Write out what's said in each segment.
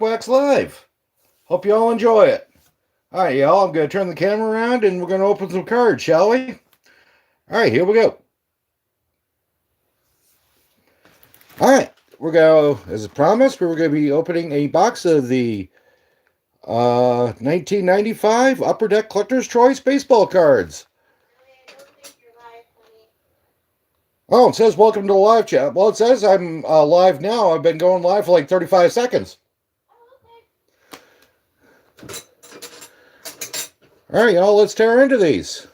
Wax Live. Hope you all enjoy it. All right, y'all, I'm going to turn the camera around and we're going to open some cards, shall we? All right, here we go. All right, we're going to, as promised, we're going to be opening a box of the 1995 Upper Deck Collector's Choice baseball cards. Oh, it says welcome to the live chat. Well, it says I'm live now. I've been going live for like 35 seconds. All right, y'all, let's tear into these.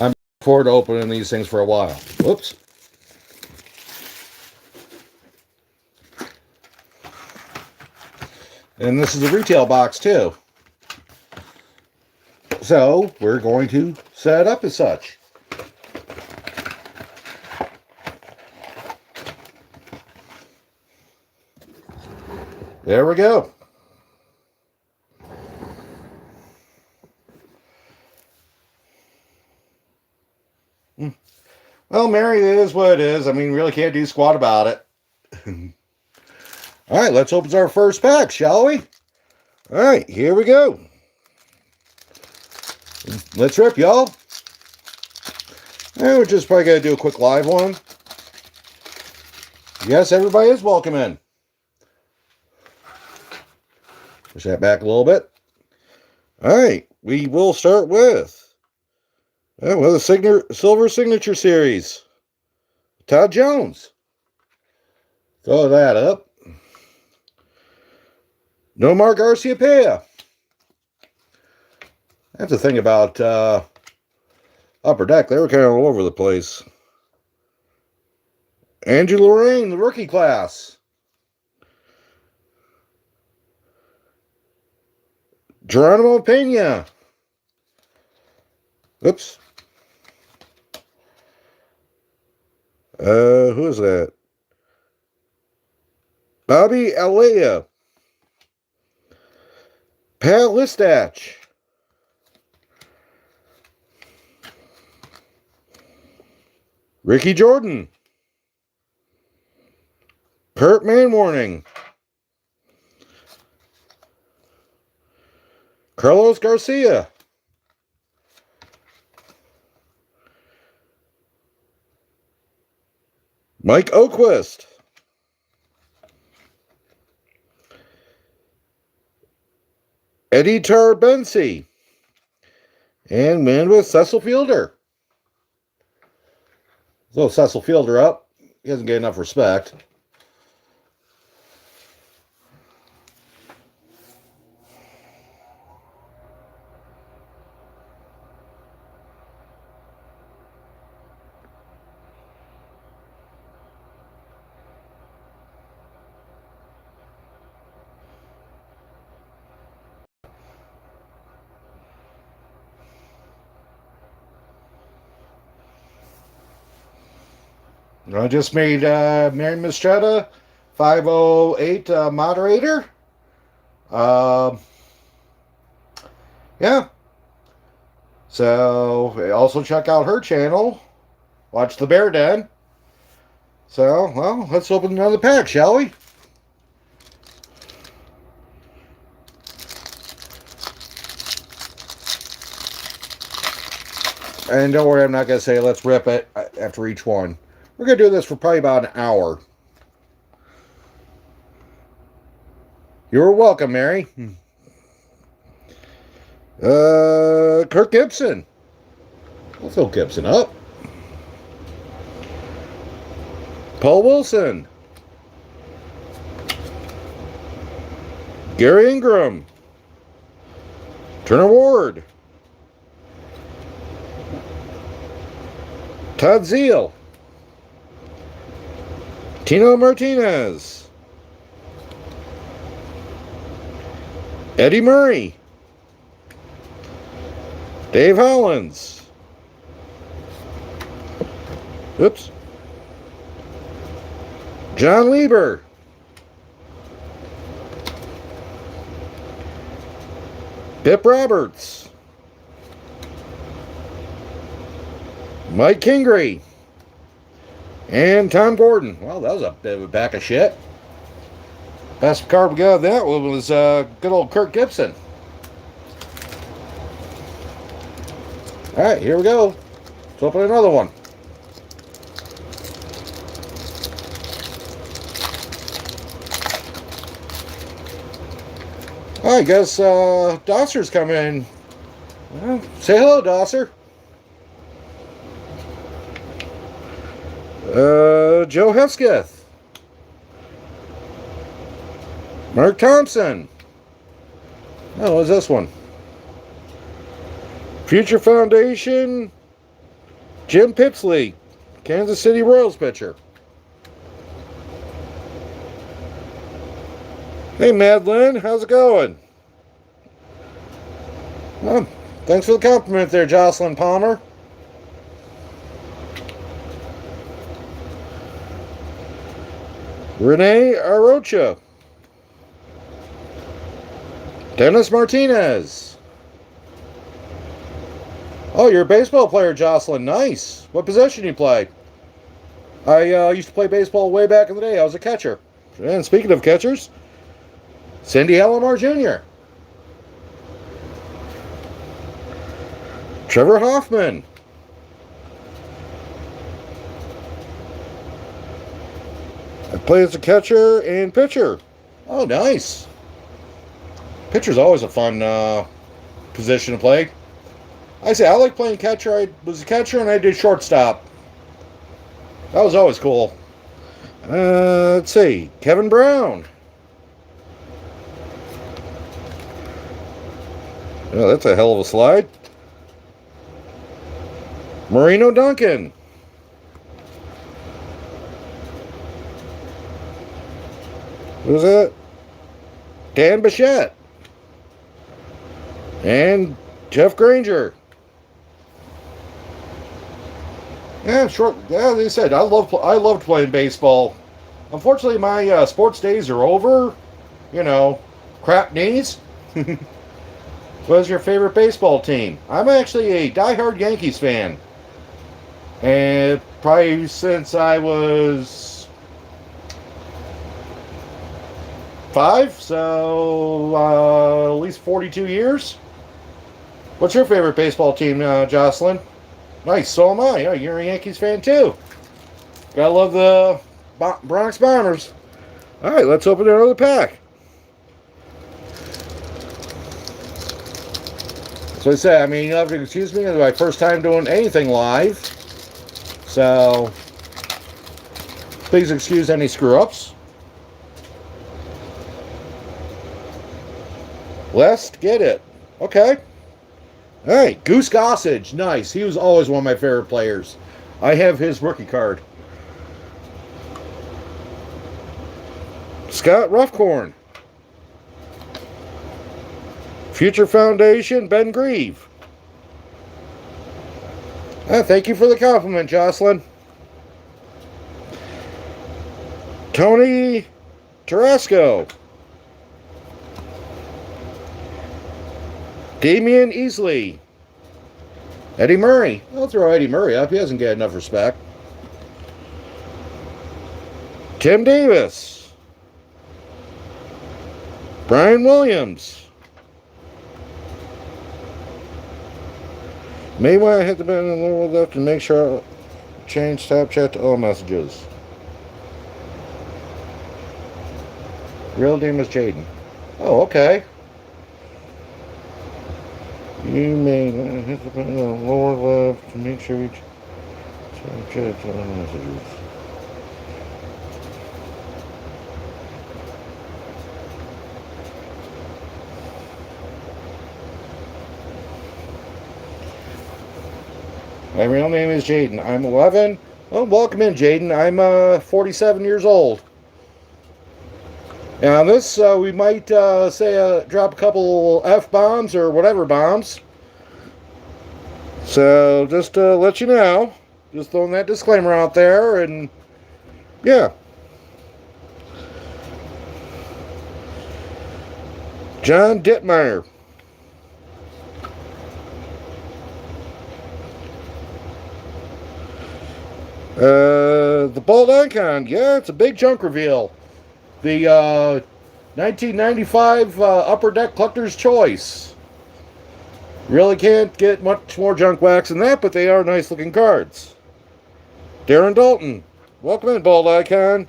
I'm looking forward to opening these things for a while. Whoops. And this is a retail box, too. So, we're going to set it up as such. There we go. Well, Mary, it is what it is. I mean, really can't do squat about it. All right, let's open our first pack, shall we? All right, here we go. Let's rip, y'all. And we're just probably going to do a quick live one. Yes, everybody is welcome in. Push that back a little bit. All right, we will start with the Silver Signature Series. Todd Jones. Throw that up. Nomar Garciaparra. That's the thing about Upper Deck. They were kind of all over the place. Andrew Lorraine, the rookie class. Geronimo Pena. Oops. Who is that? Bobby Alea. Pat Listach. Ricky Jordan. Kurt Manwarning. Carlos Garcia. Mike Oquist. Eddie Tarbensi. And man with Cecil Fielder. So Cecil Fielder up. He doesn't get enough respect. I just made Mary Mistretta 508 moderator. Yeah. So also check out her channel. Watch the Bear Den. So, well, let's open another pack, shall we? And don't worry, I'm not going to say let's rip it after each one. We're going to do this for probably about an hour. You're welcome, Mary. Kirk Gibson. We'll throw Gibson up. Paul Wilson. Gary Ingram. Turner Ward. Todd Zeal. Tino Martinez. Eddie Murray. Dave Hollins. Oops. John Lieber. Pip Roberts. Mike Kingery. And Tom Gordon. Well, that was a bit of a back of shit. Best card we got of that one was good old Kirk Gibson. Alright, here we go. Let's open another one. I guess Dosser's coming in. Well, say hello, Dosser. Joe Hesketh. Mark Thompson. Oh, what's this one? Future Foundation. Jim Pipsley, Kansas City Royals pitcher. Hey, Madeline, how's it going? Well, thanks for the compliment there, Jocelyn Palmer. Renee Arocha. Dennis Martinez. Oh, you're a baseball player, Jocelyn. Nice. What position you play? I used to play baseball way back in the day. I was a catcher. And speaking of catchers, Cindy Alomar Jr. Trevor Hoffman. I play as a catcher and pitcher. Oh, nice. Pitcher's always a fun position to play. I like playing catcher. I was a catcher and I did shortstop. That was always cool. Let's see. Kevin Brown. Oh, that's a hell of a slide. Marino Duncan. Who's that? Dan Bichette. And Jeff Granger. Yeah, short. Yeah, like I said, I loved playing baseball. Unfortunately, my sports days are over. You know, crap knees. What's your favorite baseball team? I'm actually a diehard Yankees fan, and probably since I was 5, so at least 42 years. What's your favorite baseball team, Jocelyn? Nice, so am I. Oh, you're a Yankees fan too. Gotta love the Bronx Bombers. All right, let's open another pack. So I say, I mean, you have to excuse me. It's my first time doing anything live, so please excuse any screw-ups. Let's get it. Okay. All right, Goose Gossage, nice. He was always one of my favorite players. I have his rookie card. Scott Ruffcorn. Future Foundation, Ben Grieve. Thank you for the compliment, Jocelyn. Tony Tarasco. Damian Easley. Eddie Murray. I'll throw Eddie Murray up. He doesn't get enough respect. Tim Davis. Brian Williams. May want to hit the button a little left to make sure I change Snapchat to all messages. Real name is Jaden. Oh, okay. You may hit the button on the lower left to make sure you Snapchat to all messages. My real name is Jaden. I'm 11. Well, welcome in, Jaden. I'm 47 years old. And on this, we might drop a couple F-bombs or whatever bombs. So, just to let you know, just throwing that disclaimer out there, and yeah. John Dittmeyer. The Bold Icon. Yeah, it's a big junk reveal. The 1995 Upper Deck Collector's Choice. Really can't get much more junk wax than that, but they are nice looking cards. Darren Dalton. Welcome in, Bold Icon.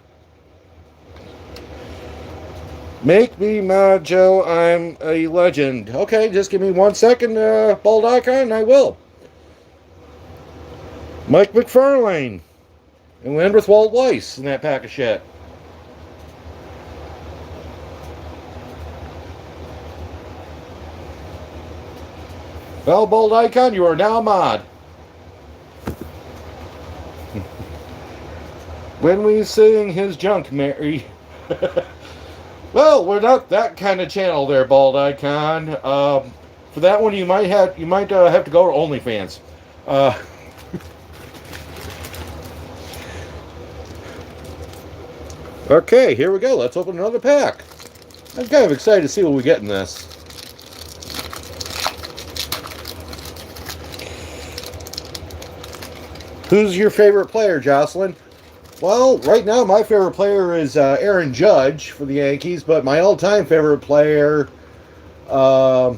Make me mad, Joe. I'm a legend. Okay, just give me 1 second, Bold Icon, and I will. Mike McFarlane. And we end with Walt Weiss in that pack of shit. Well, Bold Icon, you are now a mod. When we sing his junk, Mary. Well, we're not that kind of channel there, Bald Icon. For that one, you might have to go to OnlyFans. Okay, here we go. Let's open another pack. I'm kind of excited to see what we get in this. Who's your favorite player, Jocelyn? Well, right now my favorite player is Aaron Judge for the Yankees, but my all-time favorite player, I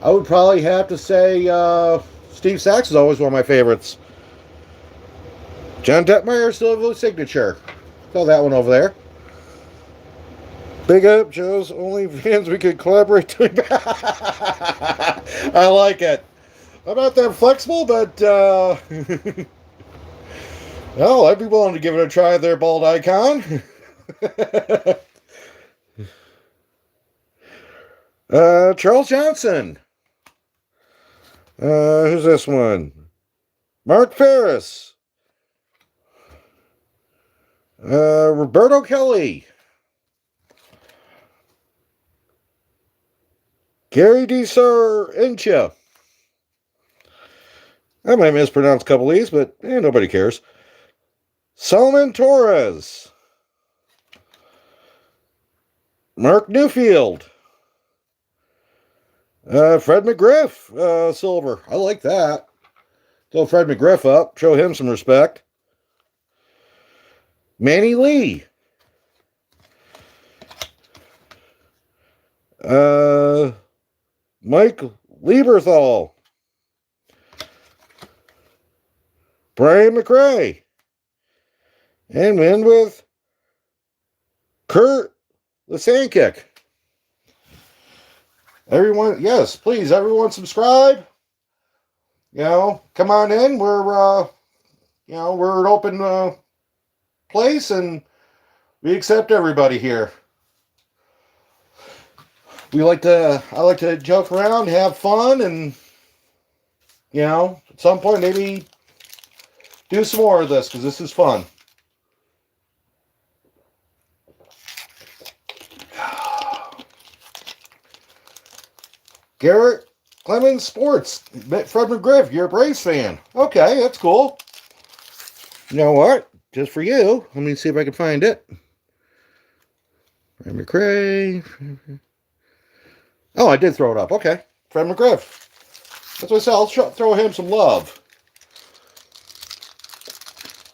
would probably have to say Steve Sax is always one of my favorites. John Detmeyer, Silver Signature. Throw that one over there. Big up, Joe's OnlyFans. We could collaborate doing I like it. I'm not that flexible, but well, I'd be willing to give it a try there, Bald Icon. Charles Johnson. Who's this one? Mark Ferris. Roberto Kelly. Gary DeSar Incha. I might mispronounce a couple of these, but nobody cares. Solomon Torres. Mark Newfield. Fred McGriff, silver. I like that. Throw Fred McGriff up. Show him some respect. Manny Lee. Mike Lieberthal. Brian McRae. And we end with Kurt Lisankic. Everyone, yes, please, everyone subscribe. Come on in. We're an open place, and we accept everybody here. I like to joke around, have fun, and at some point maybe do some more of this, because this is fun. Garrett Clemens Sports. Fred McGriff, you're a Braves fan. Okay, that's cool. You know what? Just for you. Let me see if I can find it. Fred McRae. Oh, I did throw it up. Okay. Fred McGriff. That's what I said. I'll throw him some love.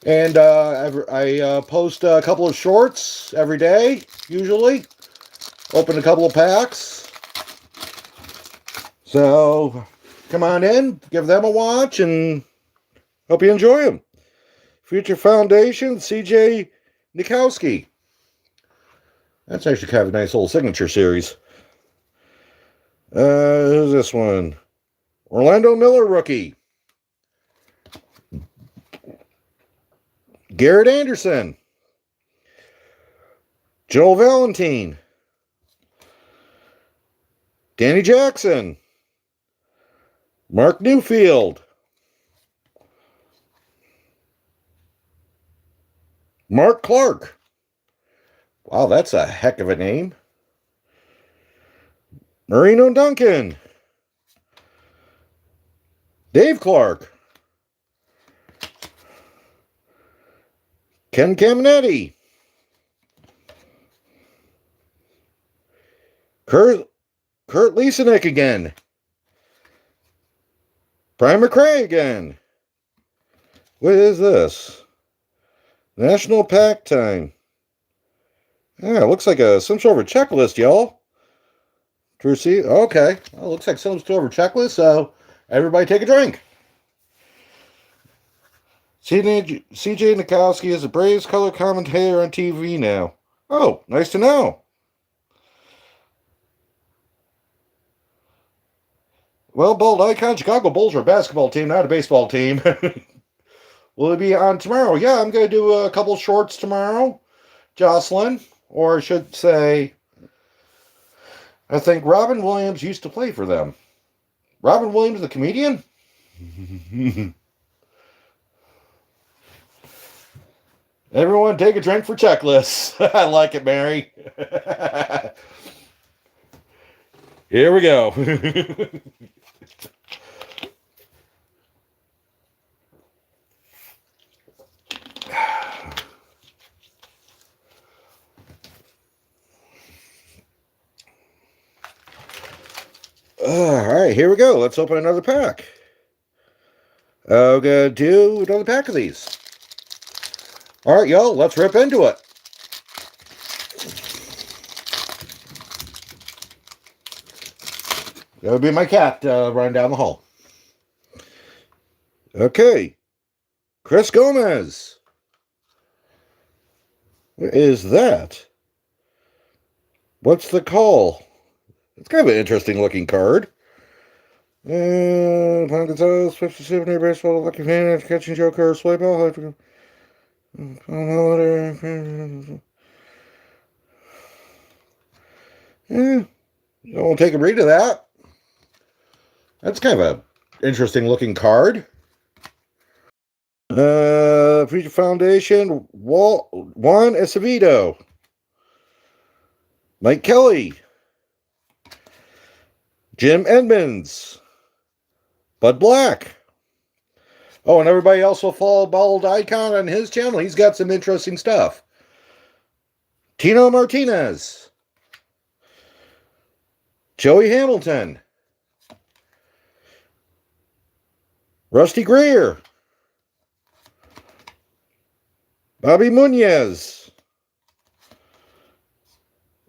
And I post a couple of shorts every day, usually. Open a couple of packs. So, come on in, give them a watch, and hope you enjoy them. Future Foundation, CJ Nikowski. That's actually kind of a nice little signature series. Who's this one? Orlando Miller, rookie. Garrett Anderson. Joel Valentine. Danny Jackson. Mark Newfield. Mark Clark. Wow, that's a heck of a name. Marino Duncan. Dave Clark. Ken Caminetti. Kurt Lisanek again. Brian McRae again. What is this? National Pack Time. Yeah, it looks like some sort of a checklist, y'all. To receive. Okay. Well, looks like some sort of a checklist, so everybody take a drink. CJ Nikowski is a Braves color commentator on TV now. Oh, nice to know. Well, Bold Icon, Chicago Bulls are a basketball team, not a baseball team. Will it be on tomorrow? Yeah, I'm going to do a couple shorts tomorrow. Jocelyn, or I should say, I think Robin Williams used to play for them. Robin Williams, the comedian? Everyone take a drink for checklists. I like it, Mary. Here we go. All right, here we go. Let's open another pack. I'm going to do another pack of these. All right, y'all, let's rip into it. That would be my cat running down the hall. Okay. Chris Gomez. What is that? What's the call? It's kind of an interesting looking card. Gonzalez, 57 year baseball, lucky fan, catching joker, sway ball. Yeah, I'll take a read of that. That's kind of an interesting looking card. Future Foundation, Juan Acevedo. Mike Kelly. Jim Edmonds. Bud Black. Oh, and everybody else will follow Bald Icon on his channel. He's got some interesting stuff. Tino Martinez. Joey Hamilton. Rusty Greer. Bobby Munoz.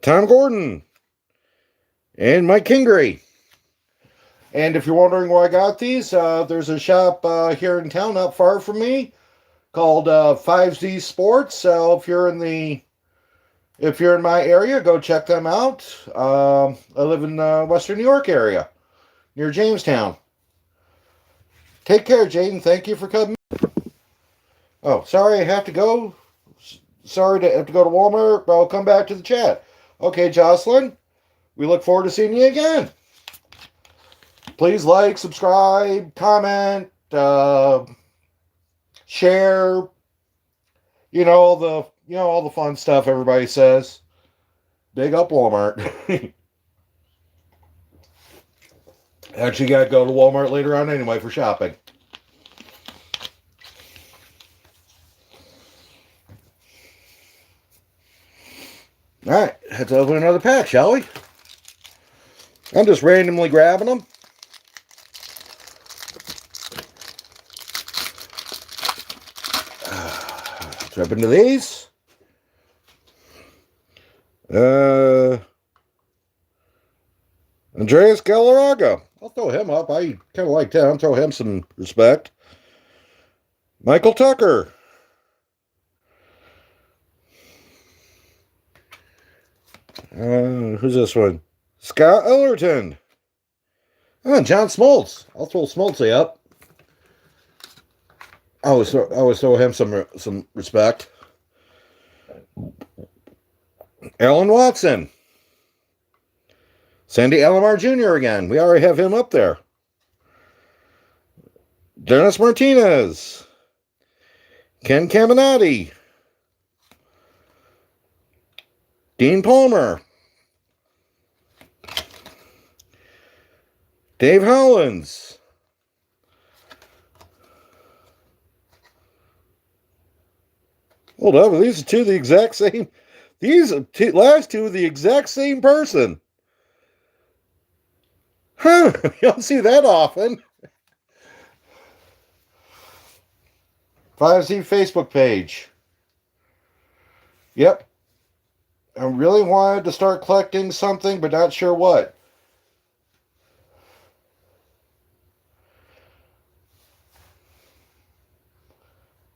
Tom Gordon. And Mike Kingery. And if you're wondering where I got these, there's a shop here in town not far from me called 5Z Sports. So if you're in my area, go check them out. I live in Western New York area, near Jamestown. Take care, Jaden. Thank you for coming. Oh, sorry, I have to go. Sorry to have to go to Walmart, but I'll come back to the chat. Okay, Jocelyn, we look forward to seeing you again. Please like, subscribe, comment, share. All the fun stuff everybody says. Big up Walmart. Actually, got to go to Walmart later on anyway for shopping. All right, let's open another pack, shall we? I'm just randomly grabbing them. Let's rip into these. Andreas Galarraga. I'll throw him up. I kind of like him. I'll throw him some respect. Michael Tucker. Who's this one? Scott Ellerton. Oh, John Smoltz. I'll throw Smoltzy up. I always throw him some respect. Alan Watson. Sandy Alomar Jr. again. We already have him up there. Dennis Martinez. Ken Caminati. Dean Palmer. Dave Hollins. Hold up, these are two the exact same. These last two are the exact same person. Huh, you don't see that often. 5Z Facebook page. Yep. I really wanted to start collecting something, but not sure what.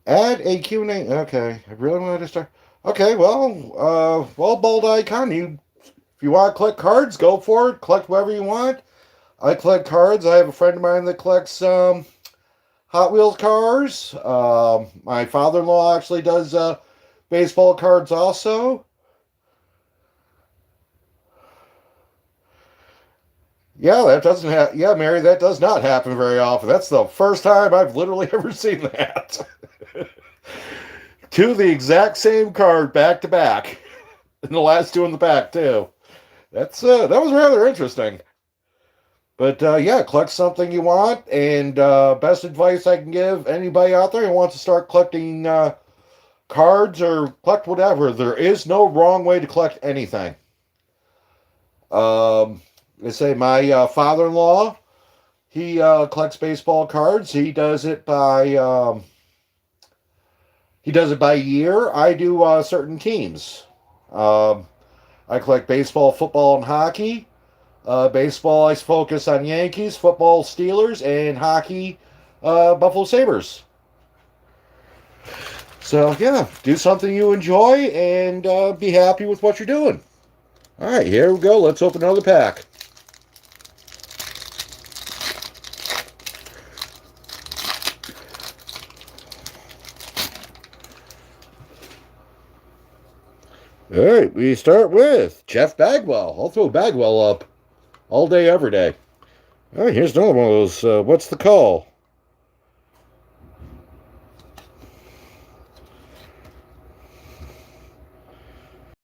Add a Q&A. Okay. I really wanted to start. Okay, well, Bald Icon, if you want to collect cards, go for it. Collect whatever you want. I collect cards. I have a friend of mine that collects Hot Wheels cars. My father-in-law actually does baseball cards also. Yeah, that doesn't happen. Yeah, Mary, that does not happen very often. That's the first time I've literally ever seen that. Two the exact same card back to back, and the last two in the back too. That was rather interesting. But yeah, collect something you want, and best advice I can give anybody out there who wants to start collecting cards or collect whatever, there is no wrong way to collect anything. They say my father-in-law, he collects baseball cards. He does it by year. I do certain teams. I collect baseball, football, and hockey. Baseball, I focus on Yankees, football, Steelers, and hockey, Buffalo Sabres. So, yeah, do something you enjoy and be happy with what you're doing. All right, here we go. Let's open another pack. All right, we start with Jeff Bagwell. I'll throw Bagwell up all day, every day. All right, here's another one of those. What's the call?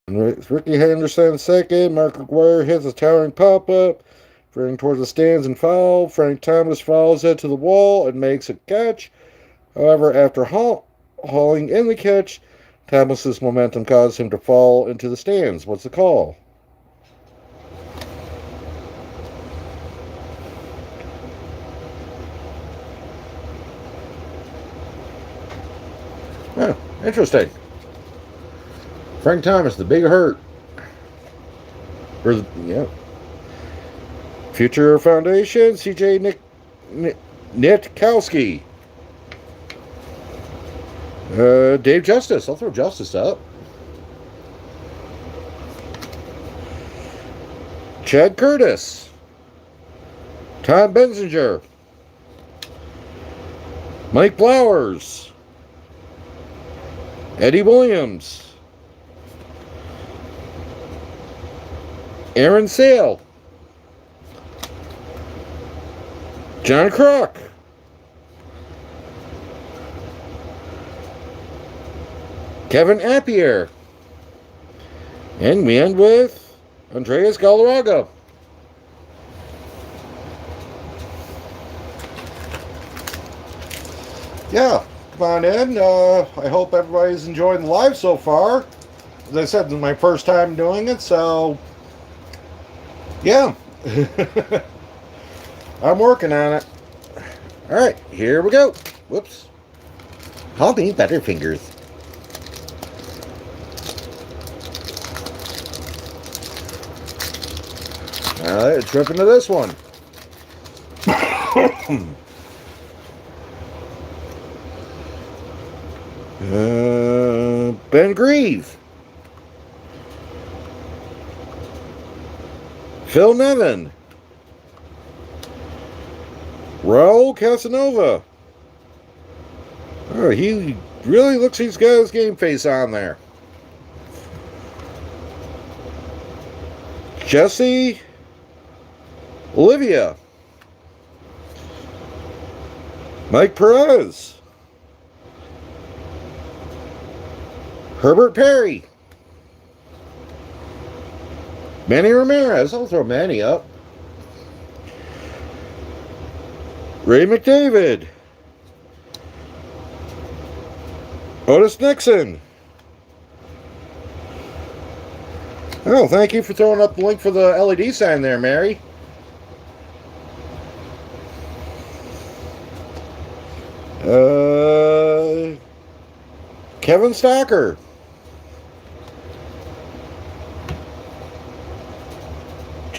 Ricky Henderson second. Mark McGuire hits a towering pop-up. Running towards the stands and foul. Frank Thomas follows it to the wall and makes a catch. However, after hauling in the catch, Thomas's momentum caused him to fall into the stands. What's the call? Oh, interesting. Frank Thomas, the big hurt. Yeah. Future Foundation, CJ Nitkowski. Dave Justice. I'll throw Justice up. Chad Curtis. Tom Benzinger. Mike Blowers. Eddie Williams. Aaron Sale. John Kruk. Kevin Appier. And we end with Andreas Galarraga. Yeah, come on in. I hope everybody's enjoying the live so far. As I said, this is my first time doing it, so yeah. I'm working on it. Alright, here we go. Whoops. Call me Butterfingers. Alright, let's rip into this one. Ben Grieve. Phil Nevin. Raul Casanova. Oh, he really looks he's got his game face on there. Jesse Olivia. Mike Perez. Herbert Perry. Manny Ramirez. I'll throw Manny up. Ray McDavid. Otis Nixon. Oh, thank you for throwing up the link for the LED sign there, Mary. Kevin Stocker.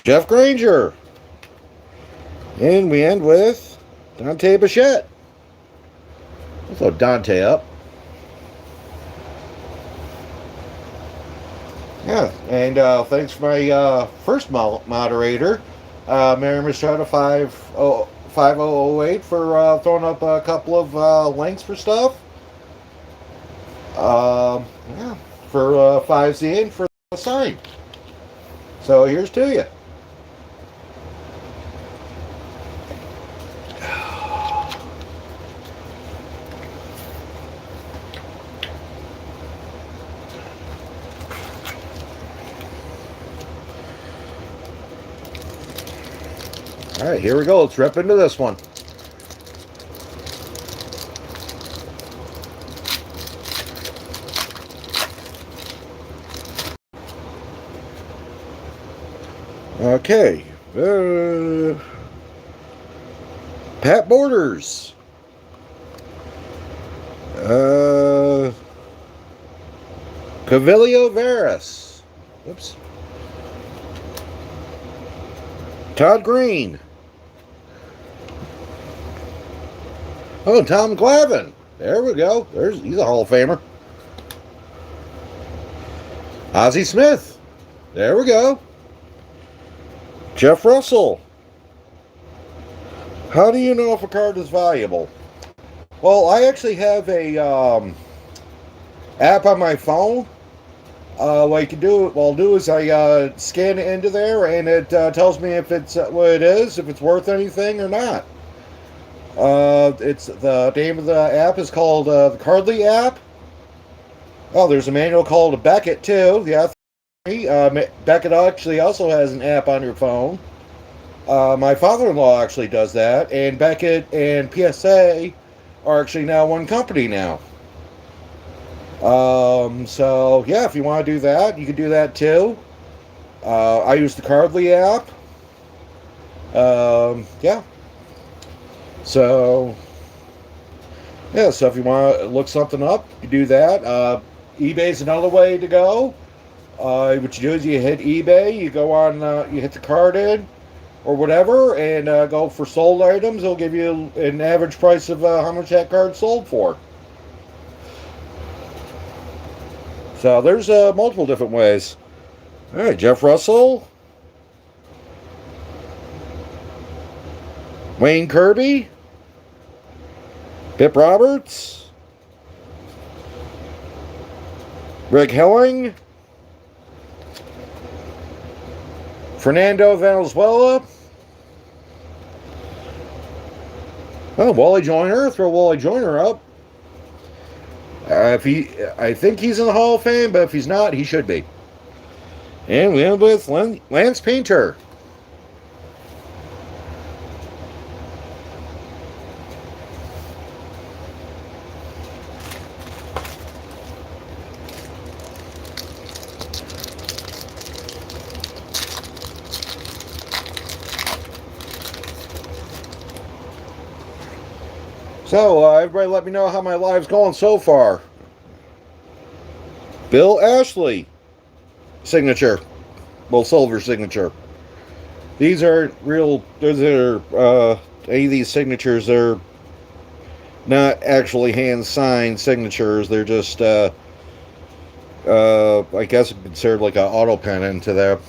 Jeff Granger. And we end with Dante Bichette. Let's throw Dante up. Yeah, and thanks for my first moderator, Mary Machado 5008, for throwing up a couple of links for stuff. Yeah, for 5Z and for the sign. So here's to you. All right, here we go. Let's rip into this one. Okay. Pat Borders. Cavilio Veras. Oops. Todd Green. Oh, Tom Glavine. There we go. He's a Hall of Famer. Ozzie Smith. There we go. Jeff Russell. How do you know if a card is valuable? Well, I actually have a app on my phone. What I can do, what I'll do is I scan it into there, and it tells me if it's what it is, if it's worth anything or not. It's the name of the app is called the Cardly app. Oh, there's a manual called Beckett too. Yeah, Beckett actually also has an app on your phone. My father-in-law actually does that, and Beckett and PSA are actually now one company now. So yeah, if you want to do that, you can do that too. I use the Cardly app. Yeah. So yeah, so if you want to look something up, you do that. eBay's another way to go. What you do is you hit eBay, you go on, you hit the card in or whatever, and go for sold items. It'll give you an average price of how much that card sold for. So there's multiple different ways. All right, Jeff Russell, Wayne Kirby, Bip Roberts, Rick Helling, Fernando Valenzuela. Oh, Wally Joyner. Throw Wally Joyner up. I think he's in the Hall of Fame, but if he's not, he should be. And we end with Lance Painter. So, everybody let me know how my live's going so far. Bill Ashley. Signature. Well, silver signature. These aren't real, those are, any of these signatures are not actually hand-signed signatures. They're just, I guess considered like an auto pen into there.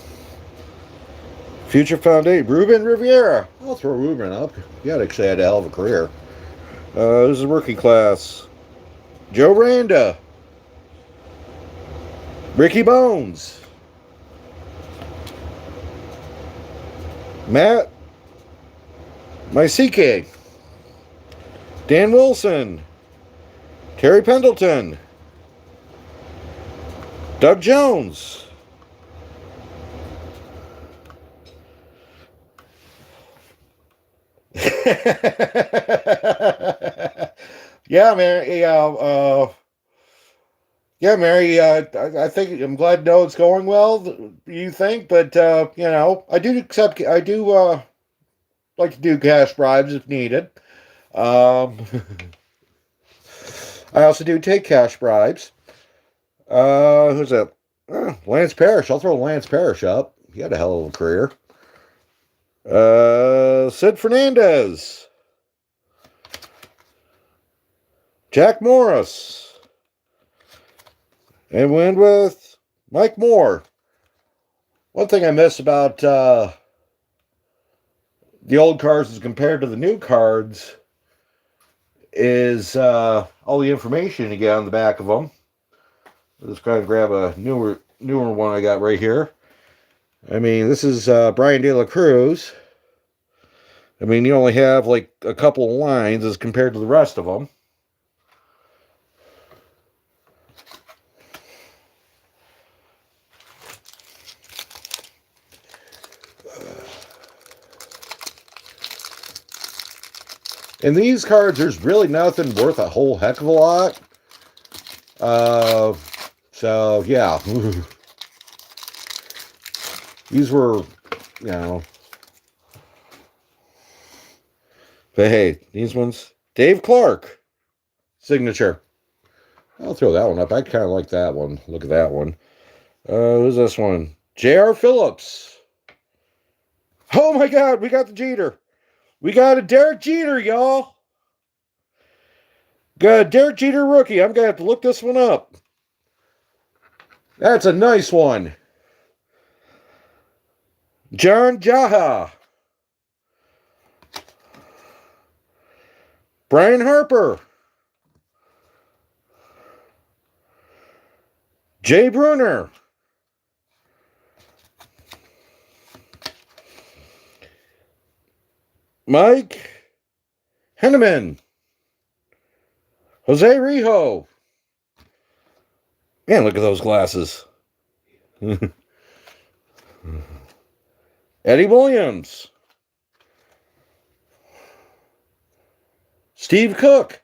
Future Foundation. Ruben Rivera. I'll throw Ruben up. He actually had a hell of a career. This is rookie class. Joe Randa. Ricky Bones. Matt Mycike. Dan Wilson. Terry Pendleton. Doug Jones. Yeah, Mary. Yeah, Mary. I think I'm glad to know it's going well. You think, but you know, I do like to do cash bribes if needed. I also do take cash bribes. Who's that? Lance Parrish. I'll throw Lance Parrish up. He had a hell of a career. Sid Fernandez. Jack Morris. And win with Mike Moore. One thing I miss about the old cards as compared to the new cards is all the information you get on the back of them. I'll just kind of grab a newer one I got right here. I mean, this is Brian De La Cruz. I mean, you only have like a couple of lines as compared to the rest of them. In these cards, there's really nothing worth a whole heck of a lot. So, yeah. These were, you know. But hey, these ones. Dave Clark. Signature. I'll throw that one up. I kind of like that one. Look at that one. Who's this one? J.R. Phillips. Oh my God, we got the Jeter. We got a Derek Jeter, y'all. Got a Derek Jeter rookie. I'm going to have to look this one up. That's a nice one. John Jaha. Brian Harper. Jay Bruner. Mike Henneman. Jose Rijo. Man, look at those glasses. Eddie Williams. Steve Cook.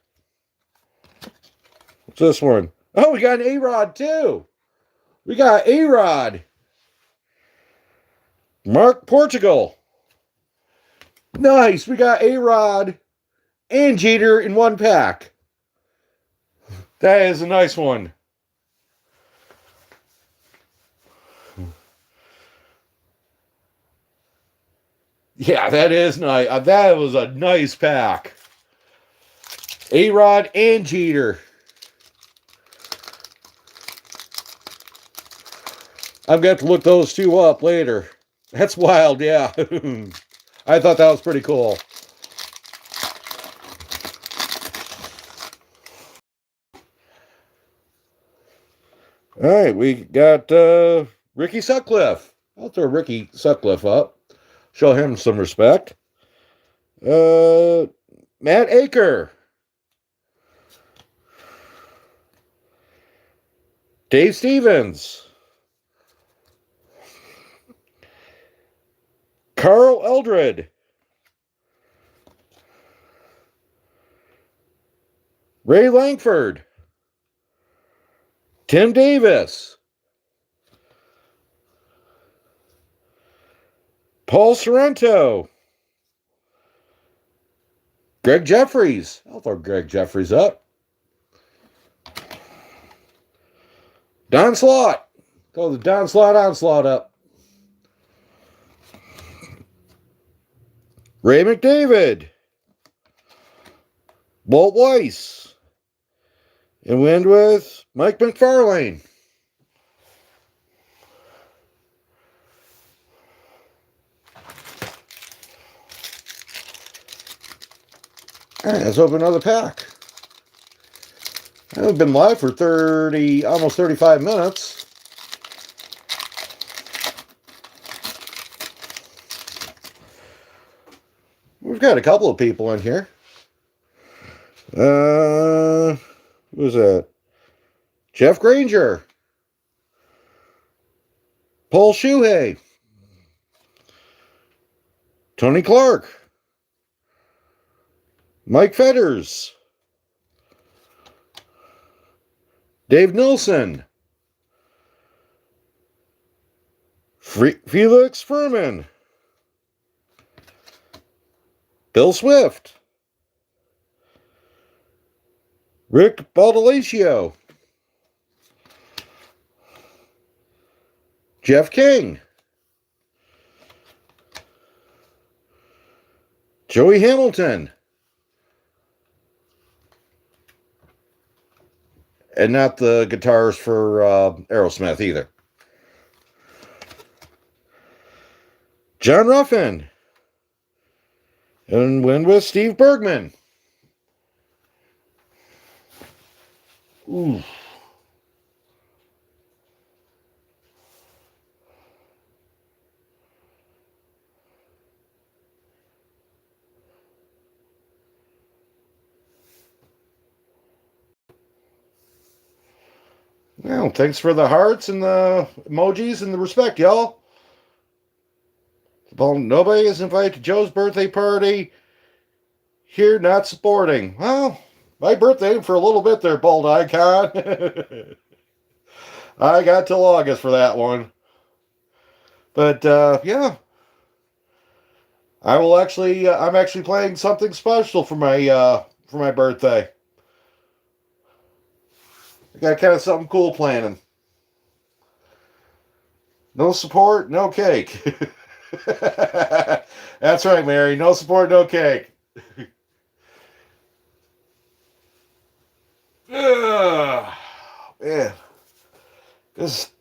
What's this one? Oh, we got an A-Rod too. We got A-Rod. Mark Portugal. Nice. We got A-Rod and Jeter in one pack. That is a nice one. Yeah, that is nice. That was a nice pack. A-Rod and Jeter. I'm going to have to look those two up later. That's wild, yeah. I thought that was pretty cool. All right, we got Ricky Sutcliffe. I'll throw Ricky Sutcliffe up. Show him some respect. Matt Aker. Dave Stevens. Carl Eldred. Ray Langford. Tim Davis. Paul Sorrento. Greg Jeffries. I'll throw Greg Jeffries up. Don Slott. Throw the Don Slott onslaught up. Ray McDavid. Walt Weiss. And we end with Mike McFarlane. All right, let's open another pack. I've been live for almost 35 minutes. We've got a couple of people in here. Who's that? Jeff Granger. Paul Shuhei. Tony Clark. Mike Fetters. Dave Nilsson. Felix Furman. Bill Swift. Rick Baldalicio. Jeff King. Joey Hamilton. And not the guitars for Aerosmith either. John Ruffin. And win with Steve Bergman. Ooh. Well, thanks for the hearts and the emojis and the respect, y'all. Well, nobody is invited to Joe's birthday party. Here, not supporting. Well, my birthday for a little bit there, Bald Icon. I got till August for that one. But, yeah. I'm actually playing something special for my birthday. I got kind of something cool planning. No support, no cake. That's right, Mary. No support, no cake. Man. This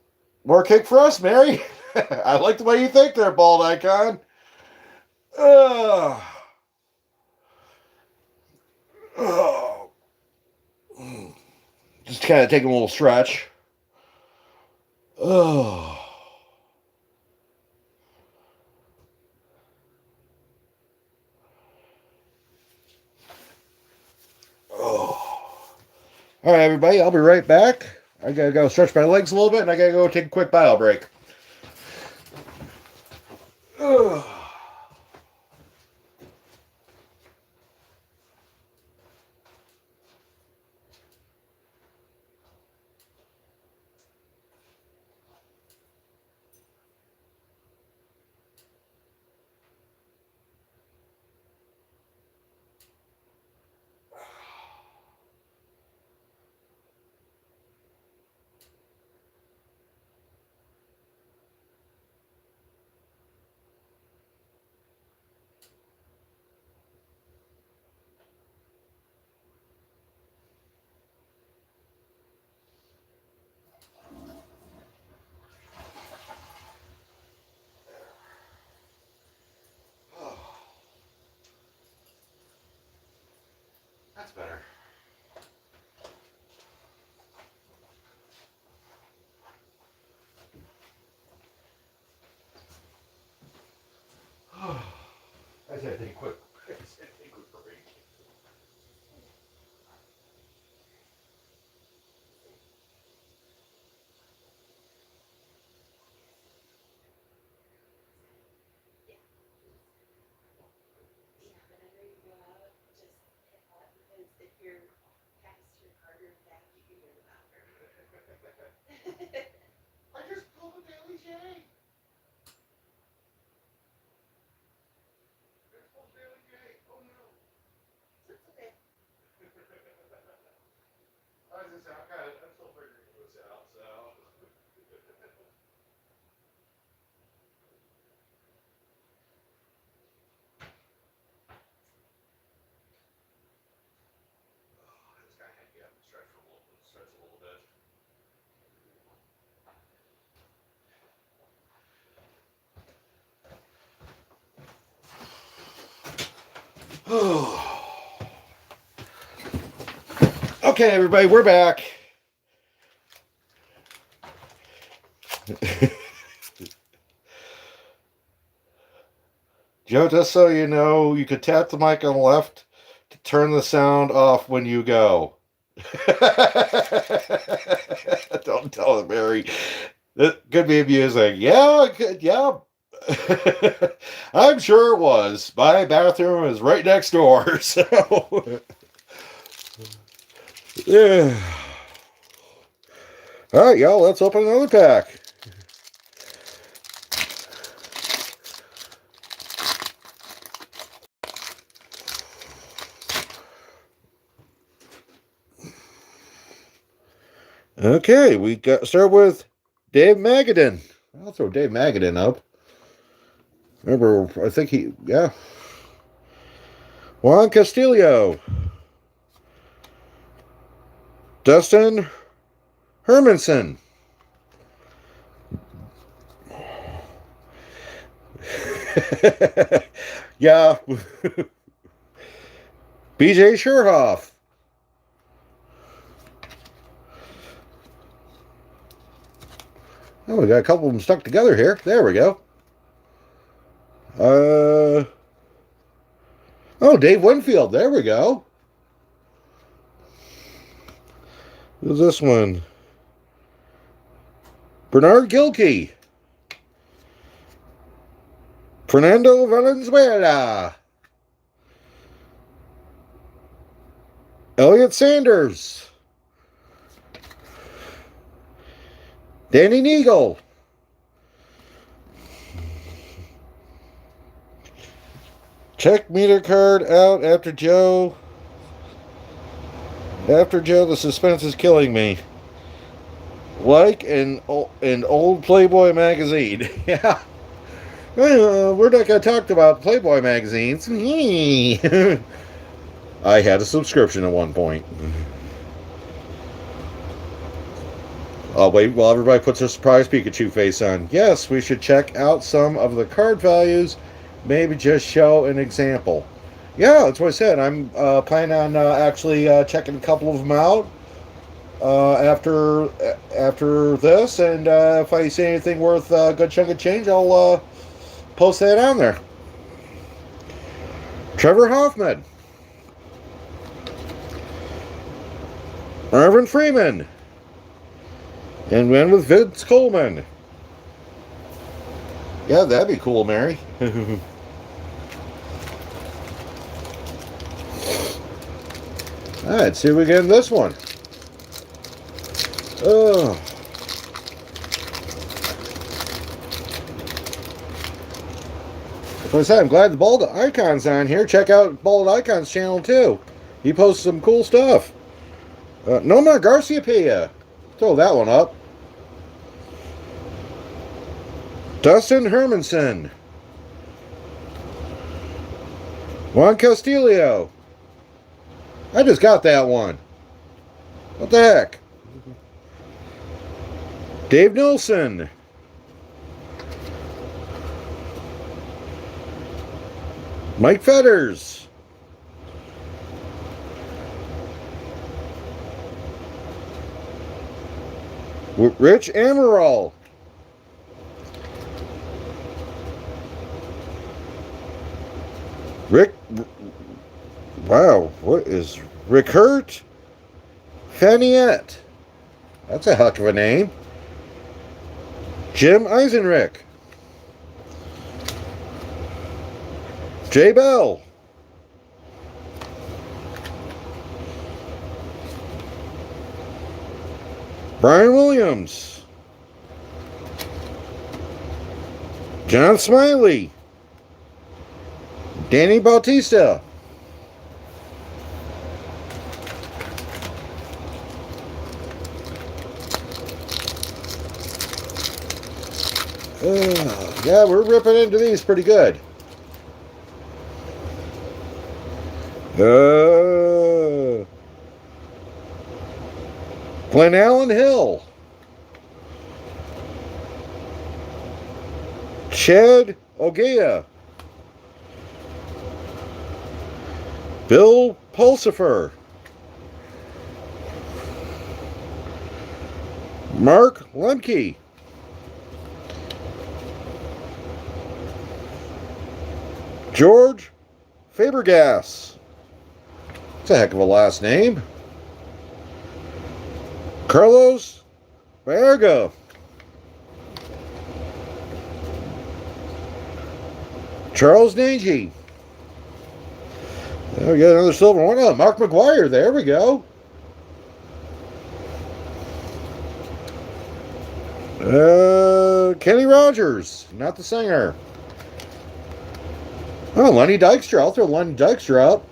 more cake for us, Mary. I like the way you think there, Bald Icon. Just kind of taking a little stretch. Oh. All right, everybody, I'll be right back. I gotta go stretch my legs a little bit, and I gotta go take a quick bio break. Ugh. That's better. I just had to take a quick break. I just pulled a Daily J. There's full Daily J. Oh no. It's okay. I was just, I'm still figuring this out, so. I just gotta hang up and stretch a little bit. Okay, everybody, we're back. Joe, just so you know, you could tap the mic on the left to turn the sound off when you go. Don't tell it, Mary. It could be amusing. Yeah, it could, yeah. I'm sure it was. My bathroom is right next door, so. Yeah. All right, y'all, let's open another pack. Okay, we got start with Dave Magadan. I'll throw Dave Magadan up. Remember, I think yeah. Juan Castillo. Dustin Hermanson. Yeah. BJ Sherhoff. Oh, we got a couple of them stuck together here. There we go. Oh, Dave Winfield. There we go. Who's this one? Bernard Gilkey. Fernando Valenzuela. Elliot Sanders. Danny Neagle. Check meter card out after Joe. After Joe, the suspense is killing me. Like an old Playboy magazine. Yeah. We're not going to talk about Playboy magazines. I had a subscription at one point. I'll wait while everybody puts their surprise Pikachu face on. Yes, we should check out some of the card values. Maybe just show an example. Yeah, that's what I said. I'm planning on actually checking a couple of them out after this. And if I see anything worth a good chunk of change, I'll post that on there. Trevor Hoffman. Marvin Freeman. And win with Vince Coleman. Yeah, that'd be cool, Mary. Alright, see if we get in this one. Oh. Like I said, I'm glad the Bald Icon's on here. Check out Bald Icon's channel too. He posts some cool stuff. Nomar Garciaparra. Throw that one up. Dustin Hermanson. Juan Castillo. I just got that one. What the heck? Dave Nilsson. Mike Fetters. Rich Amaral. Wow, what is Rick Hurt? Faniette. That's a heck of a name. Jim Eisenrick. Jay Bell. Brian Williams. John Smiley. Danny Bautista. Yeah, we're ripping into these pretty good. Glenn Allen Hill. Chad Ogea. Bill Pulsifer. Mark Lemke. George Fabergas. That's a heck of a last name. Carlos Baerga. Charles Nagy. There we got another silver one. Oh, Mark McGuire. There we go. Kenny Rogers. Not the singer. Oh, Lenny Dykstra. I'll throw Lenny Dykstra up.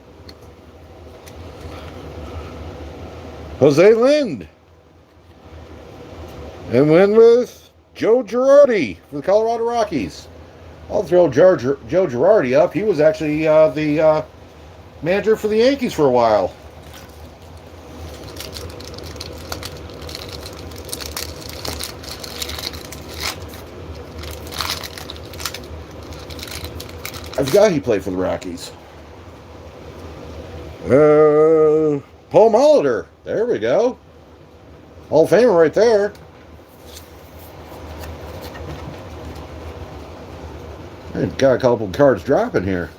Jose Lind. And win with Joe Girardi for the Colorado Rockies. I'll throw Joe Girardi up. He was actually the manager for the Yankees for a while. I forgot he played for the Rockies. Paul Molitor. There we go. Hall of Famer right there. Got a couple cards dropping here.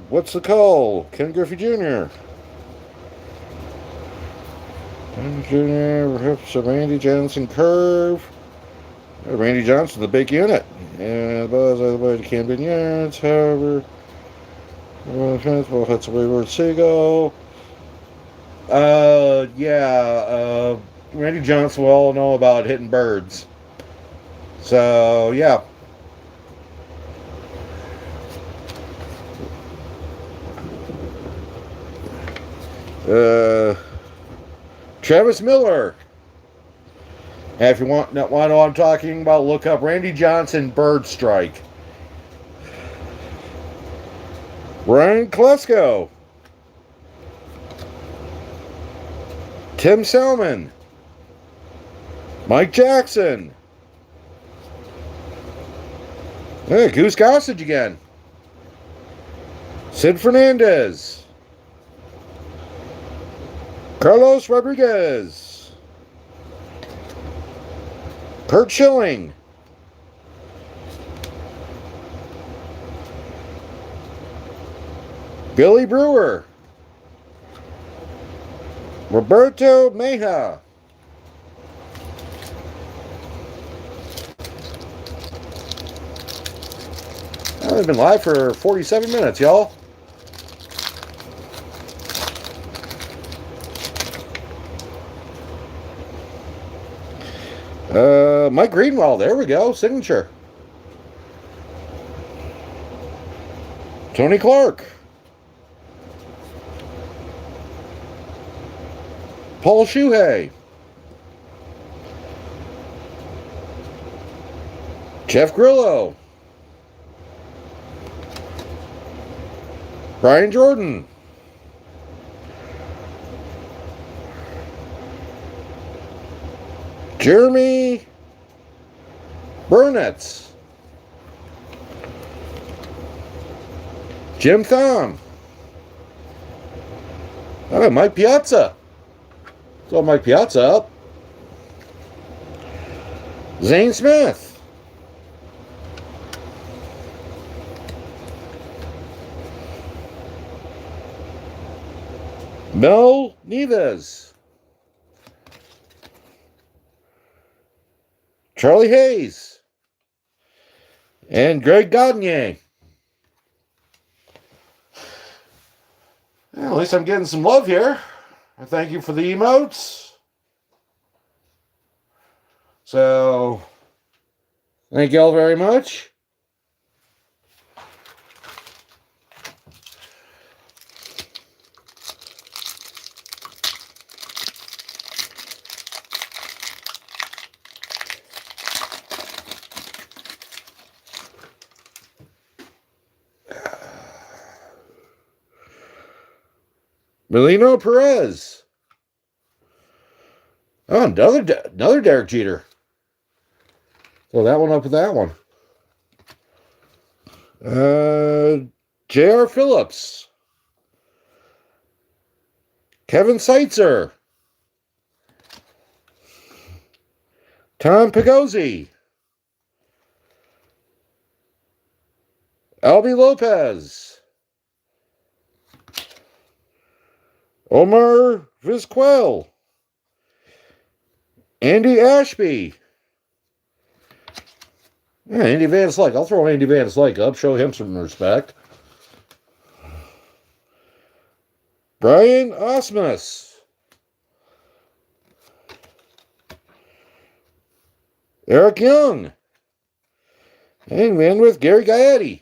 What's the call? Ken Griffey Jr. Ken Jr. Hips of Randy Johnson curve. Randy Johnson, the big unit. And Buzz out of the way to Camden Yards. However, well, that's a wayward seagull. Randy Johnson, we all know about hitting birds. So, yeah. Travis Miller. And if you want to know what I'm talking about, look up Randy Johnson Bird Strike. Ryan Klesko. Tim Salmon. Mike Jackson. Hey, Goose Gossage again. Sid Fernandez. Carlos Rodriguez. Kurt Schilling. Billy Brewer. Roberto Meja. I've been live for 47 minutes, y'all. Mike Greenwell, there we go, signature. Tony Clark. Paul Shuhei. Jeff Grillo. Brian Jordan. Jeremy Burnett. Jim Thom. Oh, Mike Piazza. Throw Mike Piazza up. Zane Smith. Mel Neves. Charlie Hayes. And Greg Gagne. Well, at least I'm getting some love here. I thank you for the emotes. So, thank you all very much. Melino Perez. Oh, another Derek Jeter. Throw that one up with that one. J.R. Phillips. Kevin Seitzer. Tom Pagozzi. Albie Lopez. Omar Vizquel. Andy Ashby. Yeah, Andy Van Slyke. I'll throw Andy Van Slyke up, show him some respect. Brian Osmus. Eric Young. And we end with Gary Gaetti.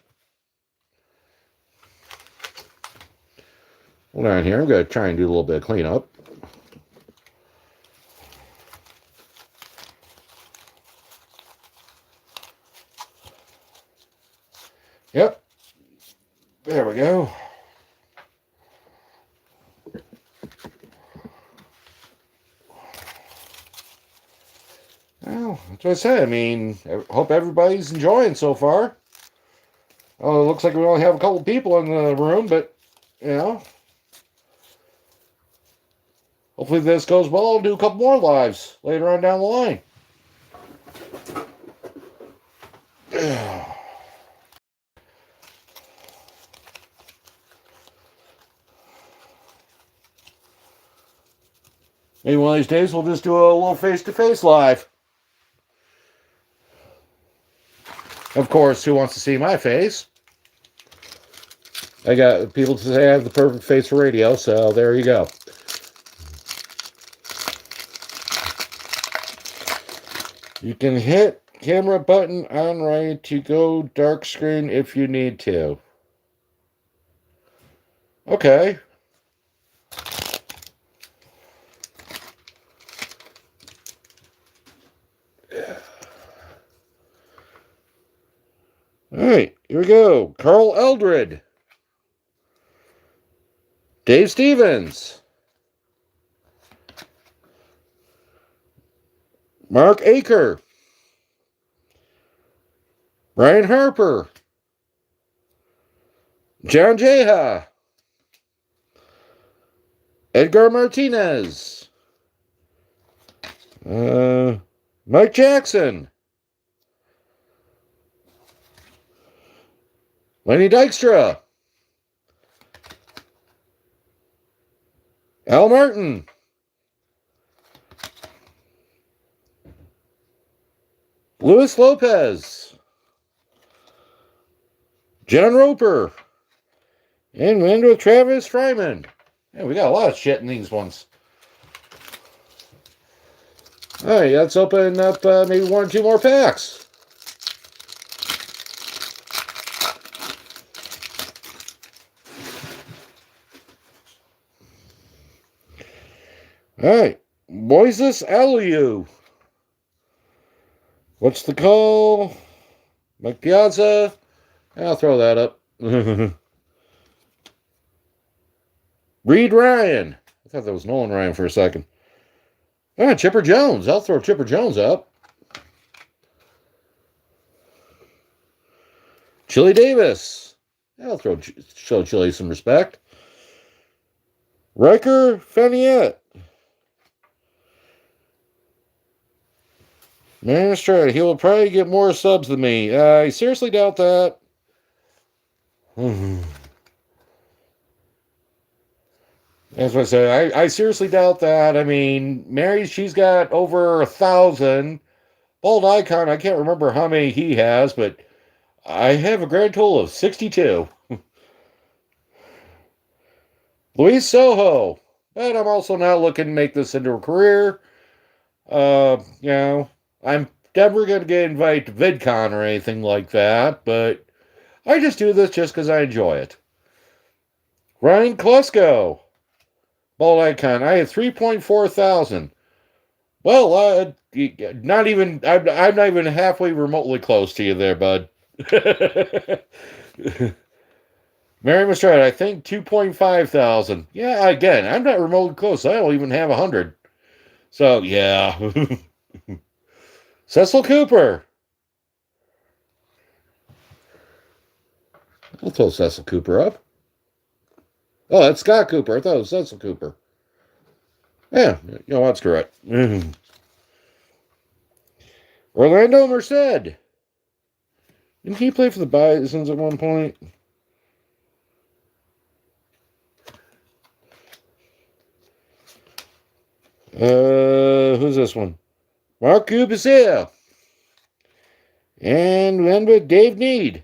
Hold on here. I'm going to try and do a little bit of cleanup. There we go. Well, that's what I said. I mean, I hope everybody's enjoying so far. Oh, it looks like we only have a couple people in the room, but, you know, hopefully this goes well. I'll do a couple more lives later on down the line. Maybe one of these days we'll just do a little face-to-face live. Of course, who wants to see my face? I got people to say I have the perfect face for radio, so there you go. You can hit camera button on right to go dark screen if you need to. Okay. All right, here we go. Carl Eldred. Dave Stevens. Mark Aker. Ryan Harper. John Jeha. Edgar Martinez. Mike Jackson. Lenny Dykstra. Al Martin. Luis Lopez. John Roper. And we end with Travis Fryman. Yeah, we got a lot of shit in these ones. All right, let's open up maybe one or two more packs. All right, Moises Aliu. What's the call? Mike Piazza. I'll throw that up. Reed Ryan. I thought that was Nolan Ryan for a second. Ah, Chipper Jones. I'll throw Chipper Jones up. Chili Davis. I'll show Chili some respect. Riker Faniette. Minister, he will probably get more subs than me. I seriously doubt that. That's what I say. I seriously doubt that. I mean, Mary, she's got over 1,000. Bald Icon, I can't remember how many he has, but I have a grand total of 62. Luis Soho. But I'm also not looking to make this into a career. I'm never going to get invited to VidCon or anything like that, but I just do this just because I enjoy it. Ryan Klesko. Bald Icon. I had 3.4 thousand. Well, not even. I'm not even halfway remotely close to you there, bud. Mary Mistrat, I think 2.5 thousand. Yeah, again, I'm not remotely close. I don't even have 100. So yeah. Cecil Cooper. I'll throw Cecil Cooper up. Oh, that's Scott Cooper. I thought it was Cecil Cooper. Yeah, that's correct. Orlando Merced. Didn't he play for the Bisons at one point? Who's this one? Mark Cubicia. And we end with Dave Need.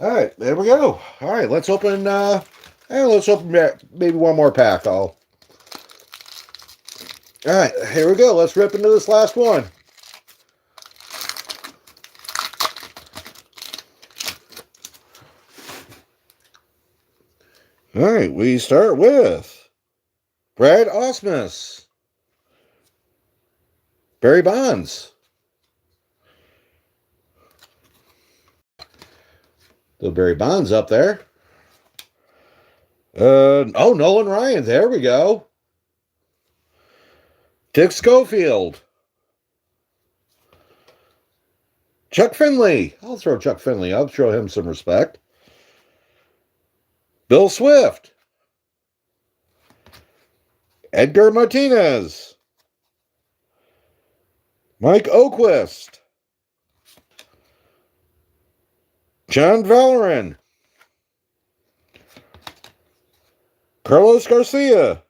All right, there we go. All right, let's open. Let's open maybe one more pack. All right, here we go. Let's rip into this last one. All right, we start with Brad Ausmus, Barry Bonds, the Barry Bonds up there. Nolan Ryan. There we go. Dick Schofield. Chuck Finley. I'll throw Chuck Finley. I'll show him some respect. Bill Swift. Edgar Martinez. Mike Oquist. John Valoran. Carlos Garcia.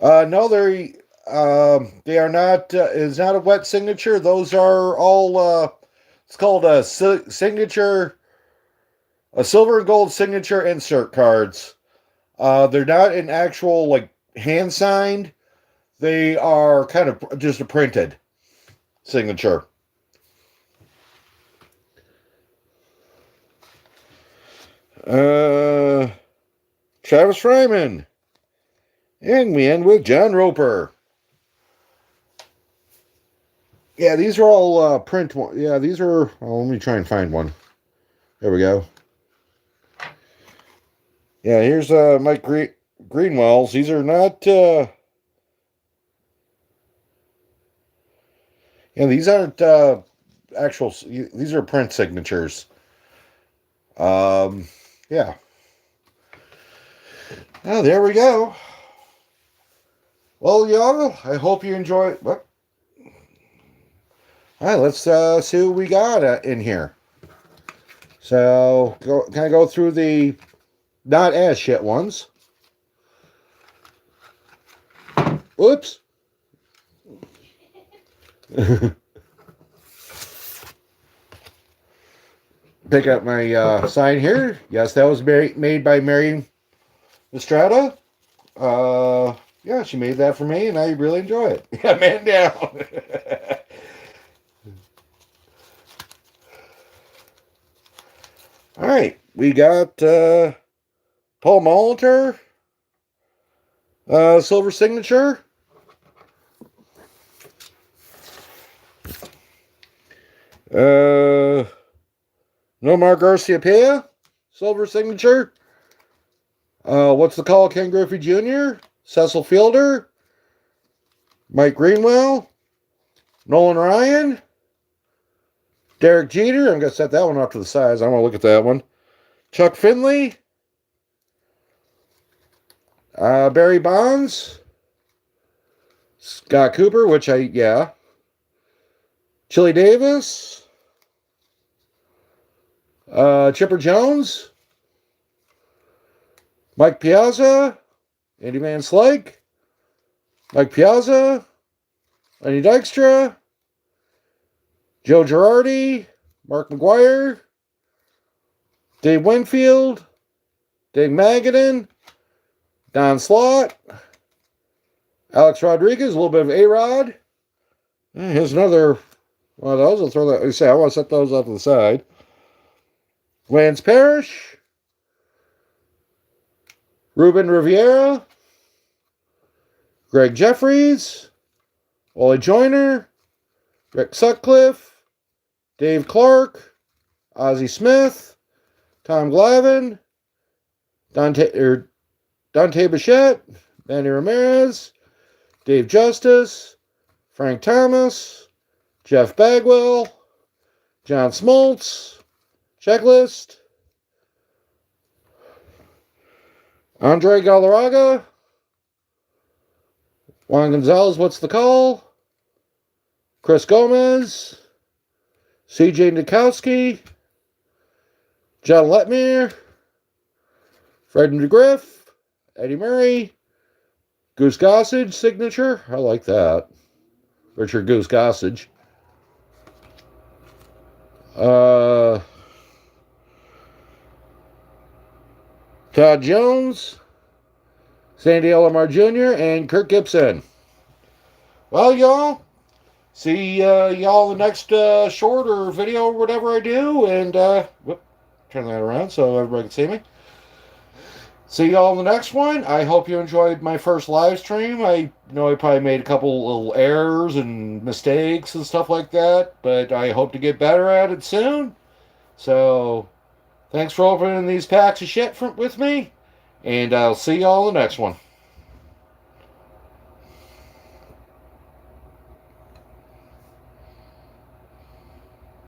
No, they are not. It's not a wet signature. Those are all. It's called a signature, a silver and gold signature insert cards. They're not an actual like hand signed. They are kind of just a printed signature. Travis Fryman. And we end with John Roper. Yeah, these are all print. Yeah, these are. Oh, let me try and find one. There we go. Yeah, here's Mike Greenwells. These are not. Yeah, these aren't actual. These are print signatures. Yeah. Oh, there we go. Well, y'all, I hope you enjoy. What? All right, let's see what we got in here. So, can I go through the not as shit ones? Oops. Pick up my sign here. Yes, that was made by Mary Estrada. Yeah, she made that for me, and I really enjoy it. Yeah, man down. All right, we got Paul Molitor, silver signature. Nomar Garciaparra, silver signature. What's the call? Ken Griffey Jr., Cecil Fielder, Mike Greenwell, Nolan Ryan, Derek Jeter. I'm going to set that one off to the side. I want to look at that one. Chuck Finley, Barry Bonds, Scott Cooper, Chili Davis, Chipper Jones, Mike Piazza, Andy Van Slyke, Mike Piazza, Lenny Dykstra, Joe Girardi, Mark McGuire, Dave Winfield, Dave Magadan, Don Slott, Alex Rodriguez, a little bit of A-Rod. Here's another one of those. I'll throw that. I want to set those off to the side. Lance Parrish, Ruben Riviera, Greg Jeffries, Wally Joyner, Rick Sutcliffe, Dave Clark, Ozzie Smith, Tom Glavine, Dante Bichette, Manny Ramirez, Dave Justice, Frank Thomas, Jeff Bagwell, John Smoltz, Checklist, Andre Galarraga, Juan Gonzalez, What's the Call? Chris Gomez, CJ Nikowski, John Letmere, Fred McGriff, Eddie Murray, Goose Gossage signature. I like that. Richard Goose Gossage. Uh, Todd Jones, Sandy Alomar Jr., and Kirk Gibson. Well, y'all, see y'all in the next short or video or whatever I do. And, whoop, turn that around so everybody can see me. See y'all in the next one. I hope you enjoyed my first live stream. I know I probably made a couple little errors and mistakes and stuff like that, but I hope to get better at it soon. So, thanks for opening these packs of shit with me, and I'll see y'all in the next one.